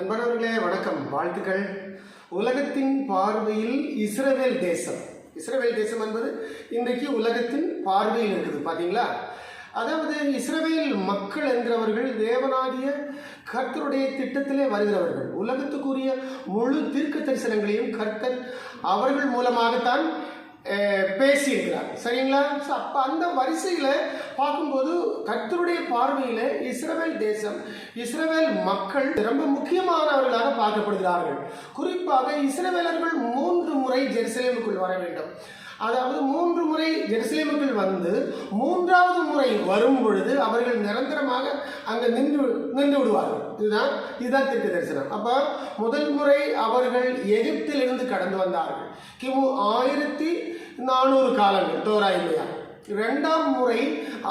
அன்பானவர்களே வணக்கம், வாழ்த்துக்கள். உலகத்தின் பார்வையில் இஸ்ரவேல் தேசம் என்பது இன்றைக்கு உலகத்தின் பார்வையில் இருக்குது. பார்த்தீங்களா? அதாவது இஸ்ரவேல் மக்கள் என்கிறவர்கள் தேவனாகிய கர்த்தருடைய திட்டத்திலே வருகிறவர்கள். உலகத்துக்குரிய முழு தீர்க்க தரிசனங்களையும் கர்த்தர் அவர்கள் மூலமாகத்தான் பேசியிருக்கிறார். சரிங்களா? அப்போ அந்த வரிசையில் பார்க்கும்போது கர்த்தருடைய பார்வையில் இஸ்ரவேல் தேசம், இஸ்ரவேல் மக்கள் ரொம்ப முக்கியமானவர்களாக பார்க்கப்படுகிறார்கள். குறிப்பாக இஸ்ரவேலர்கள் 3 முறை ஜெருசலேமுக்குள் வர வேண்டும். அதாவது 3 முறை ஜெருசலேமுக்குள் வந்து 3வது முறை வரும் பொழுது அவர்கள் நிரந்தரமாக அங்கே நின்று விடுவார்கள். இதுதான் தீர்க்க தரிசனம். அப்போ முதல் முறை அவர்கள் எகிப்திலிருந்து கடந்து வந்தார்கள், கிமு 1400 காலங்கள் தோராயமையா. 2ஆம் முறை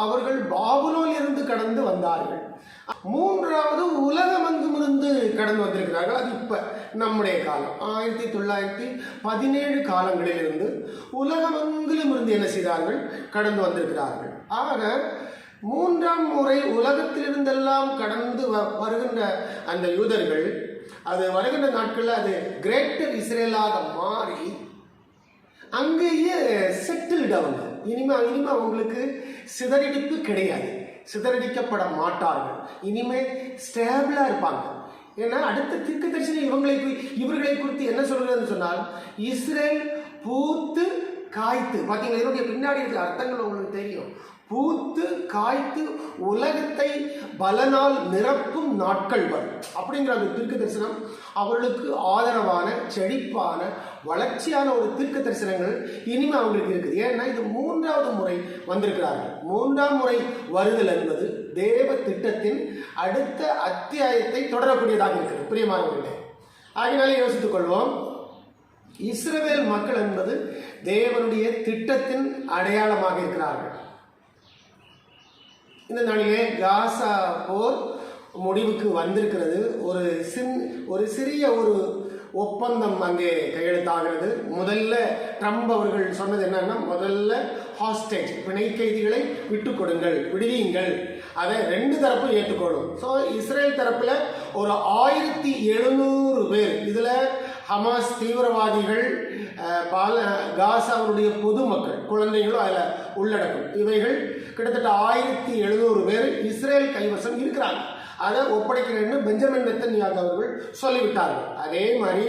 அவர்கள் பாபுலோனில் இருந்து கடந்து வந்தார்கள். 3வது உலகமெங்குமிருந்து கடந்து வந்திருக்கிறார்கள். அது இப்போ நம்முடைய காலம் 1917 காலங்களிலிருந்து உலகமெங்கிலும் இருந்து என்ன செய்தார்கள்? கடந்து வந்திருக்கிறார்கள். ஆக 3ஆம் முறை உலகத்திலிருந்தெல்லாம் கடந்து வருகின்ற அந்த யூதர்கள் அது வருகின்ற நாட்களில் அது கிரேட்டர் இஸ்ரேலாக மாறி அங்கேயே செட்டில்டு. அவங்க இனிமே அவங்களுக்கு சிதறடிப்பு கிடையாது, சிதறடிக்கப்பட மாட்டார்கள். இனிமே ஸ்டேபிளா இருப்பாங்க. ஏன்னா அடுத்த தீர்க்க தரிசனம் இவர்களை குறித்து என்ன சொல்கிறதுன்னு சொன்னால், இஸ்ரேல் பூத்து காய்த்து. பார்த்தீங்களா? இதனுடைய பின்னாடி இருக்கிற அர்த்தங்கள் உங்களுக்கு தெரியும். பூத்து காய்த்து உலகத்தை பலனால் நிரப்பும் நாட்கள் வரும் அப்படிங்கிற அந்த தீர்க்க தரிசனம் அவர்களுக்கு ஆதரவான, செழிப்பான, வளர்ச்சியான ஒரு தீர்க்க தரிசனங்கள் இனிமே அவங்களுக்கு இருக்குது. ஏன்னா இது 3வது முறை வந்திருக்கிறார்கள். 3ஆம் முறை வருதல் என்பது தேவ திட்டத்தின் அடுத்த அத்தியாயத்தை தொடரக்கூடியதாக இருக்கிறது. பிரியமானவர்களே, ஆகினாலே யோசித்துக் கொள்வோம். இஸ்ரவேல் மக்கள் என்பது தேவனுடைய திட்டத்தின் அடையாளமாக இருக்கிறார்கள். இந்த நாளிலே காசா போர் முடிவுக்கு வந்திருக்கிறது. ஒரு சிறிய ஒப்பந்தம் அங்கே கையெழுத்தாகிறது. முதல்ல ட்ரம்ப் அவர்கள் சொன்னது என்னன்னா, முதல்ல ஹாஸ்டேஜ் பிணை கைதிகளை விட்டு கொடுங்கள், விடுவீங்கள். அதை 2 தரப்பும் ஏற்றுக்கொள்ளும். ஸோ இஸ்ரேல் தரப்பில் ஒரு 1700 பேர், இதில் ஹமாஸ் தீவிரவாதிகள், காசாவுடைய பொதுமக்கள், குழந்தைகளும் அதில் உள்ளடக்கும். இவைகள் கிட்டத்தட்ட 1700 பேர் இஸ்ரேல் கைவசம் இருக்கிறாங்க. அதை ஒப்படைக்கிறேன்னு பெஞ்சமின் நெத்தன்யாகு அவர்கள் சொல்லிவிட்டார்கள். அதே மாதிரி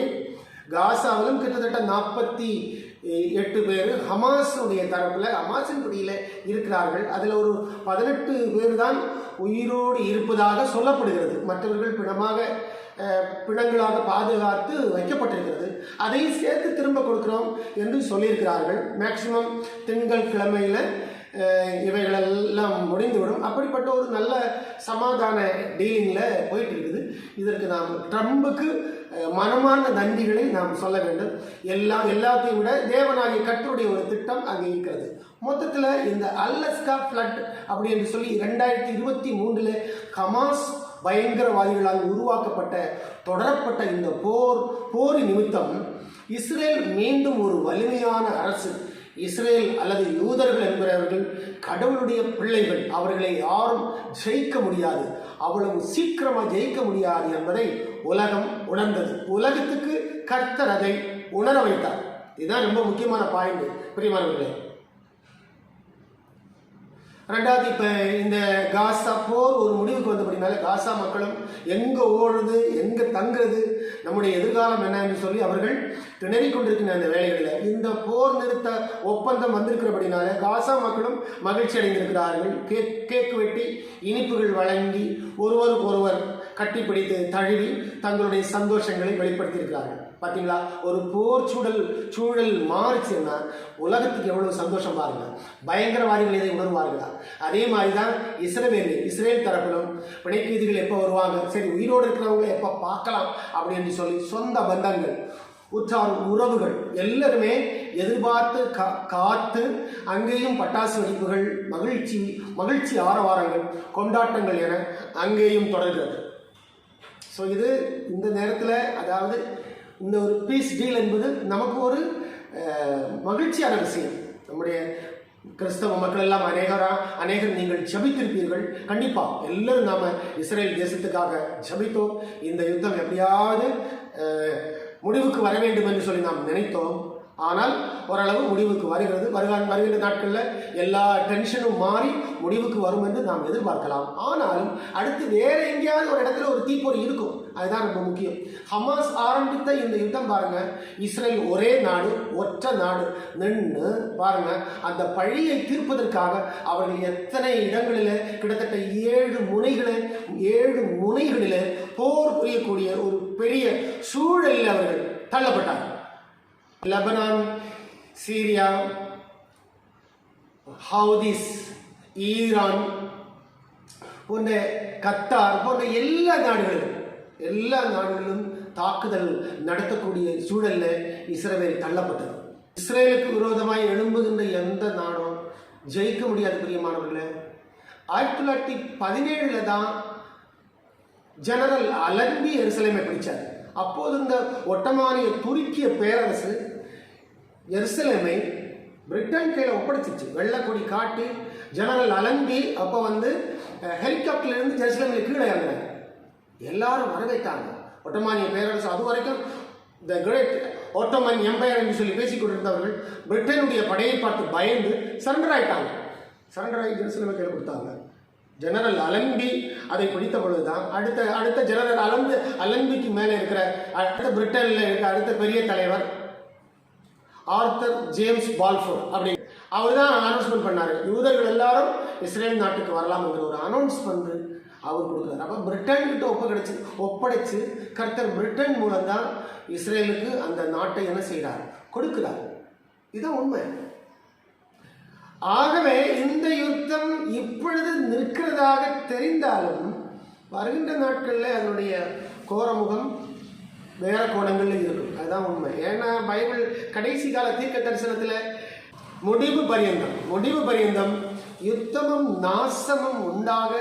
காசாவிலும் கிட்டத்தட்ட 48 பேர் ஹமாஸுடைய தரப்பில், ஹமாஸின் பிடியில் இருக்கிறார்கள். அதில் ஒரு 18 பேர் தான் உயிரோடு இருப்பதாக சொல்லப்படுகிறது. மற்றவர்கள் பிணங்களாக பாதுகாத்து வைக்கப்பட்டிருக்கிறது. அதை சேர்த்து திரும்ப கொடுக்கிறோம் என்று சொல்லியிருக்கிறார்கள். மேக்சிமம் திங்கட்கிழமையில் இவைகளெல்லாம் முடிந்துவிடும். அப்படிப்பட்ட ஒரு நல்ல சமாதான டீலிங்கில் போயிட்டு இருக்குது. இதற்கு நாம் ட்ரம்புக்கு மனமான நன்றிகளை நாம் சொல்ல வேண்டும். எல்லாத்தையும் விட தேவனாகிய கர்த்தருடைய ஒரு திட்டம் அங்கே இருக்கிறது. மொத்தத்தில் இந்த அலஸ்கா ஃப்ளட் அப்படி என்று சொல்லி 2023 ஹமாஸ் பயங்கரவாதிகளால் தொடரப்பட்ட இந்த போரின் நிமித்தம் இஸ்ரேல் மீண்டும் ஒரு வலிமையான அரசு, இஸ்ரேல் அல்லது யூதர்கள் என்கிறவர்கள் கடவுளுடைய பிள்ளைகள், அவர்களை யாரும் ஜெயிக்க முடியாது, அவ்வளவு சீக்கிரமாக ஜெயிக்க முடியாது என்பதை உலகம் உணர்ந்தது. உலகத்துக்கு கர்த்தர் அதை உணர வைத்தார். இதுதான் ரொம்ப முக்கியமான பாயிண்ட் பிரியமானவர்களே. 2வது, இப்போ இந்த காசா போர் ஒரு முடிவுக்கு வந்தபடினால காசா மக்களும் எங்கே ஓடுது, எங்கே தங்குறது, நம்முடைய எதிர்காலம் என்ன என்று சொல்லி அவர்கள் திணறிக் கொண்டிருக்கின்ற அந்த வேலைகளில் இந்த போர் நிறுத்த ஒப்பந்தம் வந்திருக்கிறபடினால காசா மக்களும் மகிழ்ச்சி அடைந்திருக்கிறார்கள். கேக்கு வெட்டி இனிப்புகள் வழங்கி ஒருவருக்கொருவர் கட்டிப்பிடித்து தழுவி தங்களுடைய சந்தோஷங்களை வெளிப்படுத்தியிருக்கிறார்கள். பார்த்தீங்களா? ஒரு போர் சூழல் மாறிச்சுன்னா உலகத்துக்கு எவ்வளவு சந்தோஷம் பாருங்க. பயங்கரவாதிகள் இதை உணர்வார்களா? அதே மாதிரி தான் இஸ்ரேல் தரப்பிலும் பிணைக்கைதிகள் எப்போ வருவாங்க, சரி உயிரோடு இருக்கிறவங்களை எப்போ பார்க்கலாம் அப்படின்னு சொல்லி சொந்த பந்தங்கள், உற்றார் உறவுகள் எல்லாருமே எதிர்பார்த்து காத்து அங்கேயும் பட்டாசு வெடிப்புகள், மகிழ்ச்சி ஆரவாரங்கள், கொண்டாட்டங்கள் என அங்கேயும் தொடர்கிறது. ஸோ இது இந்த நேரத்தில், அதாவது இந்த ஒரு பீஸ் டீல் என்பது நமக்கு ஒரு மகிழ்ச்சியான விஷயம். நம்முடைய கிறிஸ்தவ மக்கள் எல்லாம் அநேகர் நீங்கள் ஜபித்திருப்பீர்கள். கண்டிப்பா எல்லாரும் நாம இஸ்ரேல் தேசத்துக்காக ஜபித்தோம். இந்த யுத்தம் எப்படியாவது முடிவுக்கு வர வேண்டும் என்று சொல்லி நாம் நினைத்தோம். ஆனால் ஓரளவு முடிவுக்கு வருகிறது. வருகின்ற நாட்களில் எல்லா டென்ஷனும் மாறி முடிவுக்கு வரும் என்று நாம் எதிர்பார்க்கலாம். ஆனாலும் அடுத்து வேற எங்கேயாவது ஒரு இடத்துல ஒரு தீப்பொறி இருக்கும். அதுதான் ரொம்ப முக்கியம். ஹமாஸ் ஆரம்பித்த இந்த யுத்தம் பாருங்க, இஸ்ரேல் ஒரே நாடு, ஒற்ற நாடு நின்று பாருங்க, அந்த பழியை தீர்ப்பதற்காக அவர்கள் எத்தனை இடங்களில் கிட்டத்தட்ட 7 முனைகளில் போர் புரியக்கூடிய ஒரு பெரிய சூழலில் அவர்கள் தள்ளப்பட்டார்கள். லெபனான், சீரியா, ஹவுதிஸ், ஈரான் போன்ற கத்தார் போன்ற எல்லா நாடுகளிலும் தாக்குதல் நடத்தக்கூடிய சூழல்ல இஸ்ரேல் தள்ளப்பட்டது. இஸ்ரேலுக்கு விரோதமாய் எழும்புகின்ற எந்த நாடும் ஜெயிக்க முடியாது. பிரியமானவர்களே, 1917 தான் ஜெனரல் அலன்பி எருசலேமை பிடிச்சார். அப்போது இந்த ஒட்டமானிய துருக்கிய பேரரசு எருசலேமை பிரிட்டன் கையில் ஒப்படைச்சிச்சு. வெள்ளக்கொடி காட்டி ஜெனரல் அலன்பி அப்போ ஹெலிகாப்டர்ல இருந்து ஜெருசலேமில் கீழே இறங்கினாங்க. எல்லாரும் வரவேற்றாங்க. ஒட்டமானிய பேரரசு அது வரைக்கும் த கிரேட் ஓட்டோமன் எம்பையர் என்று சொல்லி பேசிக் கொண்டிருந்தவர்கள் பிரிட்டனுடைய படையை பார்த்து பயந்து சரண்டர் ஆயிட்டாங்க. சரண்டர் ஆகி ஜெருசலேமை கையில் கொடுத்தாங்க. ஜெனரல் அலன்பி அதை பிடித்த பொழுதுதான் அடுத்த ஜெனரல் அலன்பிக்கு மேலே இருக்கிற அடுத்த பிரிட்டனில் இருக்கிற அடுத்த பெரிய தலைவர் ஆர்தர் ஜேம்ஸ் பால்ஃபோர் அப்படி அவர் தான் அனௌன்ஸ்மெண்ட் பண்ணாரு. யூதர்கள் எல்லாரும் இஸ்ரேல் நாட்டுக்கு வரலாம் என்கிற ஒரு அனௌன்ஸ் அவர் கொடுக்குறாரு. அப்போ பிரிட்டன் கிட்ட ஒப்படைச்சு கர்த்தர் பிரிட்டன் மூலம் தான் இஸ்ரேலுக்கு அந்த நாட்டை என்ன செய்கிறார், கொடுக்கிறார். இதுதான் உண்மை. ஆகவே இந்த யுத்தம் இப்பொழுது நிற்கிறதாக தெரிந்தாலும் வருகின்ற நாட்களில் அதனுடைய கோரமுகம் வேற கோணங்களில் இருக்கும். அதுதான் உண்மை. ஏன்னா பைபிள் கடைசி கால தீர்க்க தரிசனத்தில் முடிவு பரியந்தம் யுத்தமும் நாசமும் உண்டாக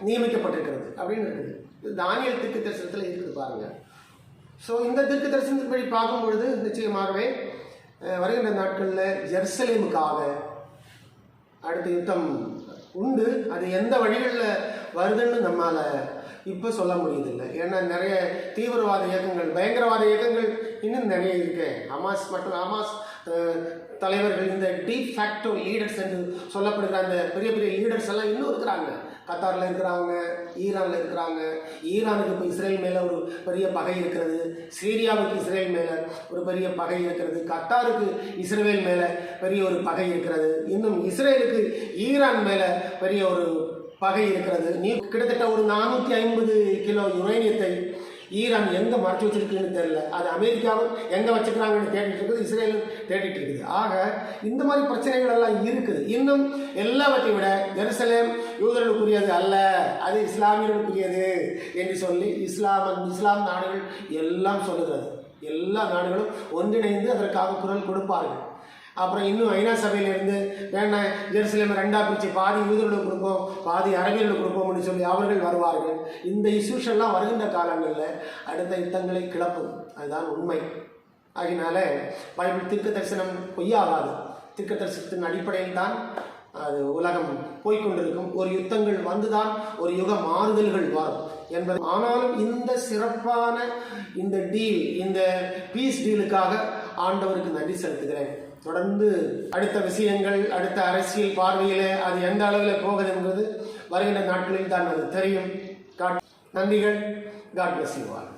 நியமிக்கப்பட்டிருக்கிறது அப்படின்னு இருக்குது. தானியேல் தீர்க்க தரிசனத்தில் இருக்குது பாருங்க. ஸோ இந்த தீர்க்க தரிசனத்தின்படி பார்க்கும்பொழுது நிச்சயமாகவே வருகின்ற நாட்களில் ஜெருசலேமுக்காக அடுத்த யுத்தம் உண்டு. அது எந்த வழிகளில் வருதுன்னு நம்மால் இப்போ சொல்ல முடியதில்லை. ஏன்னா நிறைய தீவிரவாத இயக்கங்கள், பயங்கரவாத இயக்கங்கள் இன்னும் நிறைய இருக்கு. ஹமாஸ் தலைவர்கள், இந்த டீப் ஃபேக்டோ லீடர்ஸ் என்று சொல்லப்படுகிற அந்த பெரிய பெரிய லீடர்ஸ் எல்லாம் இன்னும் இருக்கிறாங்க. கத்தாரில் இருக்கிறாங்க, ஈரானில் இருக்கிறாங்க. ஈரானுக்கு இப்போ இஸ்ரேல் மேலே ஒரு பெரிய பகை இருக்கிறது. சீரியாவுக்கு இஸ்ரேல் மேலே ஒரு பெரிய பகை இருக்கிறது. கத்தாருக்கு இஸ்ரேல் மேலே பெரிய ஒரு பகை இருக்கிறது. இன்னும் இஸ்ரேலுக்கு ஈரான் மேலே பெரிய ஒரு பகை இருக்கிறது. கிட்டத்தட்ட ஒரு 450 கிலோ யுரேனியத்தை ஈரான் எங்கே மறைச்சி வச்சிருக்குன்னு தெரியல. அது அமெரிக்காவும் எங்கே வச்சுக்கிறாங்கன்னு தேடிட்டு இருக்குது, இஸ்ரேலும் தேடிட்டு இருக்குது. ஆக இந்த மாதிரி பிரச்சனைகள் எல்லாம் இருக்குது. இன்னும் எல்லாவற்றை விட ஜெருசலேம் யூதர்களுக்குரியது அல்ல, அது இஸ்லாமியர்களுக்குரியது என்று சொல்லி இஸ்லாம் நாடுகள் எல்லாம் சொல்லுகிறது. எல்லா நாடுகளும் ஒன்றிணைந்து அதற்காக குரல் கொடுப்பார்கள். அப்புறம் இன்னும் ஐநா சபையிலிருந்து வேணாம் ஜெருசலேமை 2ஆக பிரித்து பாதி யூதர்களுக்கு கொடுப்போம், பாதி அரபியர்களுக்கு கொடுப்போம்னு சொல்லி அவர்கள் வருவார்கள். இந்த இஷ்யூஸ் எல்லாம் வருகின்ற காலங்களில் அடுத்த யுத்தங்களை கிளப்பும். அதுதான் உண்மை. ஆகினால பைபிள் தீர்க்க தரிசனம் பொய்யாகாது. தீர்க்க தரிசனத்தின் அடிப்படையில் தான் அது உலகம் போய்கொண்டிருக்கும். ஒரு யுத்தங்கள் வந்துதான் ஒரு யுக மாறுதல்கள் வரும் என்பது. ஆனாலும் இந்த சிறப்பான இந்த பீஸ் டீலுக்காக ஆண்டவருக்கு நன்றி செலுத்துகிறேன். தொடர்ந்து அடுத்த விஷயங்கள், அடுத்த அரசியல் பார்வையில் அது எந்த அளவில் போகுது என்பது வருகின்ற நாட்களில் தான் அது தெரியும். நன்றிகள். God bless you all.